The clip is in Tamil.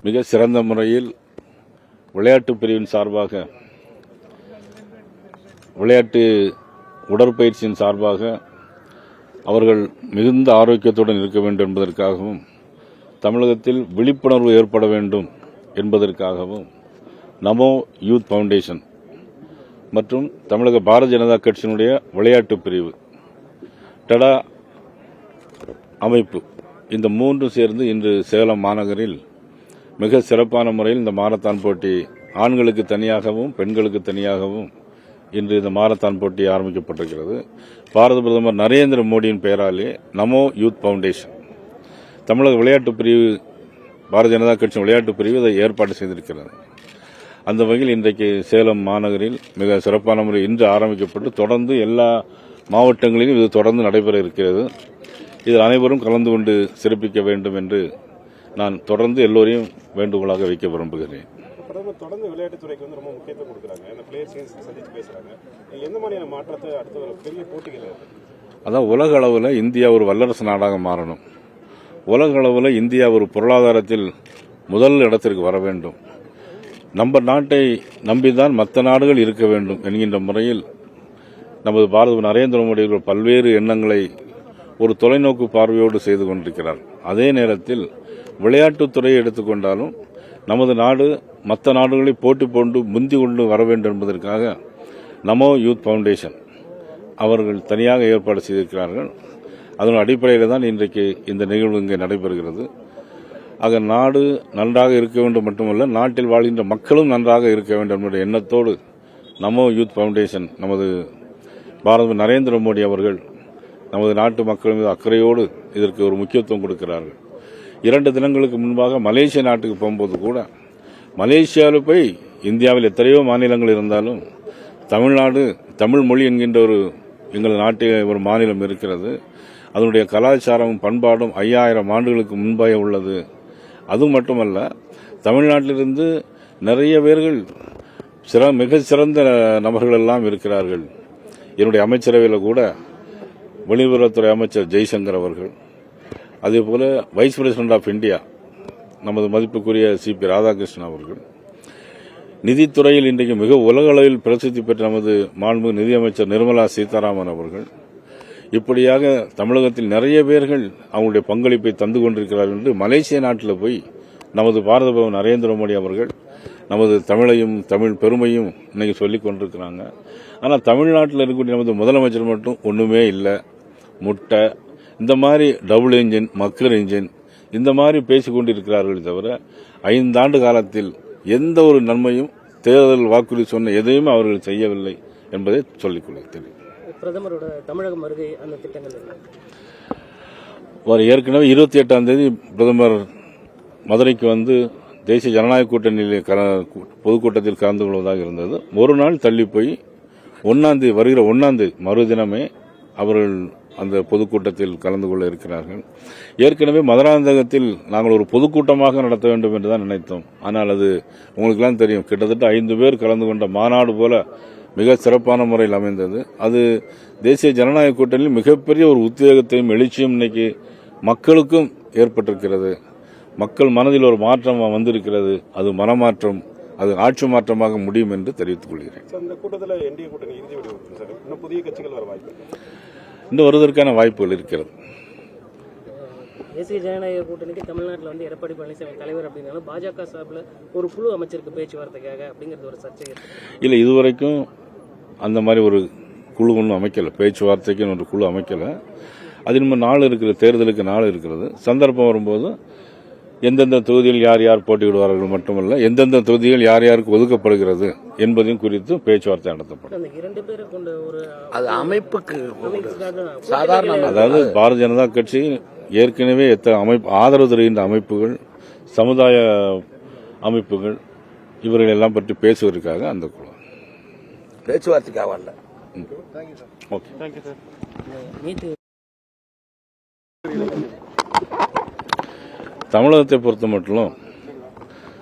மிக சிறந்த முறையில் விளையாட்டு பிரிவின் சார்பாக, விளையாட்டு உடற்பயிற்சியின் சார்பாக அவர்கள் மிகுந்த ஆரோக்கியத்துடன் இருக்க வேண்டும் என்பதற்காகவும், தமிழகத்தில் விழிப்புணர்வு ஏற்பட வேண்டும் என்பதற்காகவும் நமோ யூத் ஃபவுண்டேஷன் மற்றும் தமிழக பாரதிய ஜனதா கட்சியினுடைய விளையாட்டு பிரிவு, டடா அமைப்பு, இந்த மூன்றும் சேர்ந்து இன்று சேலம் மாநகரில் மிக சிறப்பான முறையில் இந்த மாரத்தான் போட்டி ஆண்களுக்கு தனியாகவும் பெண்களுக்கு தனியாகவும் இன்று இந்த மாரத்தான் போட்டி ஆரம்பிக்கப்பட்டிருக்கிறது. பாரத பிரதமர் நரேந்திர மோடியின் பெயராலே நமோ யூத் ஃபவுண்டேஷன் தமிழக விளையாட்டு பிரிவு, பாரதிய ஜனதா கட்சியின் விளையாட்டு பிரிவு இதை ஏற்பாடு செய்திருக்கிறது. அந்த வகையில் இன்றைக்கு சேலம் மாநகரில் மிக சிறப்பான முறை இன்று ஆரம்பிக்கப்பட்டு தொடர்ந்து எல்லா மாவட்டங்களிலும் இது தொடர்ந்து நடைபெற இருக்கிறது. இதில் அனைவரும் கலந்து கொண்டு சிறப்பிக்க வேண்டும் என்று நான் தொடர்ந்து எல்லோரையும் வேண்டுகோளாக வைக்க விரும்புகிறேன். பிரதமர் தொடர்ந்து விளையாட்டுத்துறைக்கு ரொம்ப முக்கியத்துவம் கொடுக்குறாங்க. அந்த பிளேயர்ஸ் சந்தித்து பேசுறாங்க. எந்த மாதிரியான மாற்றத்தை அடுத்த ஒரு பெரிய போட்டிகள்? அதான் உலக அளவில் இந்தியா ஒரு வல்லரசு நாடாக மாறணும். உலக அளவில் இந்தியா ஒரு பொருளாதாரத்தில் முதல் இடத்திற்கு வர வேண்டும். நம்ம நாட்டை நம்பிதான் மற்ற நாடுகள் இருக்க வேண்டும் என்கின்ற முறையில் நமது பாரத நரேந்திர மோடி அவர்கள் பல்வேறு எண்ணங்களை ஒரு தொலைநோக்கு பார்வையோடு செய்து கொண்டிருக்கிறார். அதே நேரத்தில் விளையாட்டுத்துறையை எடுத்துக்கொண்டாலும் நமது நாடு மற்ற நாடுகளை போட்டி போட்டு முந்தி கொண்டு வர வேண்டும் என்பதற்காக நமோ யூத் ஃபவுண்டேஷன் அவர்கள் தனியாக ஏற்பாடு செய்திருக்கிறார்கள். அதன் அடிப்படையில் தான் இன்றைக்கு இந்த நிகழ்வு இங்கே நடைபெறுகிறது. ஆக நாடு நன்றாக இருக்க வேண்டும் மட்டுமல்ல, நாட்டில் வாழ்கின்ற மக்களும் நன்றாக இருக்க வேண்டும் என்ற எண்ணத்தோடு நமோ யூத் ஃபவுண்டேஷன் நமது பாரத நரேந்திர மோடி அவர்கள் நமது நாட்டு மக்கள் மீது அக்கறையோடு இதற்கு ஒரு முக்கியத்துவம் கொடுக்கிறார்கள். 2 தினங்களுக்கு முன்பாக மலேசிய நாட்டுக்கு போகும்போது கூட, மலேசியாவில் போய் இந்தியாவில் எத்தனையோ மாநிலங்கள் இருந்தாலும் தமிழ்நாடு, தமிழ் மொழி என்கின்ற ஒரு எங்கள் நாட்டில் ஒரு மாநிலம் இருக்கிறது. அதனுடைய கலாச்சாரமும் பண்பாடும் 5000 ஆண்டுகளுக்கு முன்பாக உள்ளது. அது மட்டுமல்ல, தமிழ்நாட்டிலிருந்து நிறைய பேர்கள் மிக சிறந்த நபர்கள் எல்லாம் இருக்கிறார்கள். என்னுடைய அமைச்சரவையில் கூட வெளியுறவுத்துறை அமைச்சர் ஜெய்சங்கர் அவர்கள், அதேபோல வைஸ் பிரசிடென்ட் ஆஃப் இந்தியா நமது மதிப்புக்குரிய சிபி ராதாகிருஷ்ணன் அவர்கள், நிதித்துறையில் இன்றைக்கு மிக உலக அளவில் பிரசித்தி பெற்ற நமது மாண்பு நிதியமைச்சர் நிர்மலா சீதாராமன் அவர்கள், இப்படியாக தமிழகத்தில் நிறைய பேர்கள் அவங்களுடைய பங்களிப்பை தந்து கொண்டிருக்கிறார்கள் என்று மலேசிய நாட்டில் போய் நமது பாரத பிரதமர் நரேந்திர மோடி அவர்கள் நமது தமிழையும் தமிழ் பெருமையும் இன்னைக்கு சொல்லிக் கொண்டிருக்கிறாங்க. ஆனால் தமிழ்நாட்டில் இருக்கக்கூடிய நமது முதலமைச்சர் மட்டும் ஒன்றுமே இல்லை, முட்டை, இந்த மாதிரி டபுள் என்ஜின், மக்கர் என்ஜின், இந்த மாதிரி பேசிக் கொண்டிருக்கிறார்கள் தவிர 5 ஆண்டு காலத்தில் எந்த ஒரு நன்மையும் தேர்தல் வாக்குறுதி சொன்ன எதையும் அவர்கள் செய்யவில்லை என்பதை சொல்லிக்கொள்ள தெரியும். பிரதமரோட தமிழகம் வருகை அந்த திட்டங்கள் ஏற்கனவே 28ஆம் தேதி பிரதமர் மதுரைக்கு வந்து தேசிய ஜனநாயக கூட்டணியில் பொதுக்கூட்டத்தில் கலந்து கொள்வதாக இருந்தது. ஒரு நாள் தள்ளி போய் 1ஆம் தேதி, வருகிற 1ஆம் தேதி மறுதினமே அவர்கள் அந்த பொதுக்கூட்டத்தில் கலந்து கொள்ள இருக்கிறார்கள். ஏற்கனவே மதுராந்தகத்தில் நாங்கள் ஒரு பொதுக்கூட்டமாக நடத்த வேண்டும் என்று தான் நினைத்தோம். ஆனால் அது உங்களுக்கெல்லாம் தெரியும், கிட்டத்தட்ட 5 பேர் கலந்து கொண்ட மாநாடு போல மிக சிறப்பான முறையில் அமைந்தது. அது தேசிய ஜனநாயக கூட்டணியில் மிகப்பெரிய ஒரு உத்வேகத்தையும் எழுச்சியும் இன்னைக்கு மக்களுக்கும் ஏற்பட்டிருக்கிறது. மக்கள் மனதில் ஒரு மாற்றம் வந்திருக்கிறது. அது மனமாற்றம், அது ஆட்சி மாற்றமாக முடியும் என்று தெரிவித்துக் கொள்கிறேன். இந்த கூட்டத்தில் என்டிஏ கூட்டணி இறுதி முடிவு சார், இன்னும் புதிய கட்சிகள் வர வாய்ப்பு, இன்னும் வருவதற்கான வாய்ப்புகள் இருக்கிறது. தேசிய ஜனநாயக கூட்டணிக்கு தமிழ்நாட்டில் வந்து எடப்பாடி பழனிசாமி தலைவர் அப்படின்னாலும் பாஜக சார்பில் ஒரு குழு அமைச்சிருக்கு பேச்சுவார்த்தைக்காக அப்படிங்கிறது ஒரு சர்ச்சை இல்லை. இதுவரைக்கும் அந்த மாதிரி ஒரு குழு ஒன்றும் அமைக்கல, பேச்சுவார்த்தைக்கு ஒரு குழு அமைக்கல. அது இன்னும் நாள் இருக்கிறது, தேர்தலுக்கு நாள் இருக்கிறது. சந்தர்ப்பம் வரும்போது எந்தெந்த தொகுதியில் யார் யார் போட்டியிடுவார்கள் மட்டுமல்ல, எந்தெந்த தொகுதிகள் யார் யாருக்கு ஒதுக்கப்படுகிறது என்பதையும் குறித்து பேச்சுவார்த்தை நடத்தப்படும். அதாவது பாரதிய ஜனதா கட்சி ஏற்கனவே ஆதரவு தருகின்ற அமைப்புகள், சமுதாய அமைப்புகள், இவர்கள் எல்லாம் பற்றி பேசுவதற்காக அந்த குழு பேச்சுவார்த்தைக்காக அல்ல. தமிழகத்தை பொறுத்த மட்டும்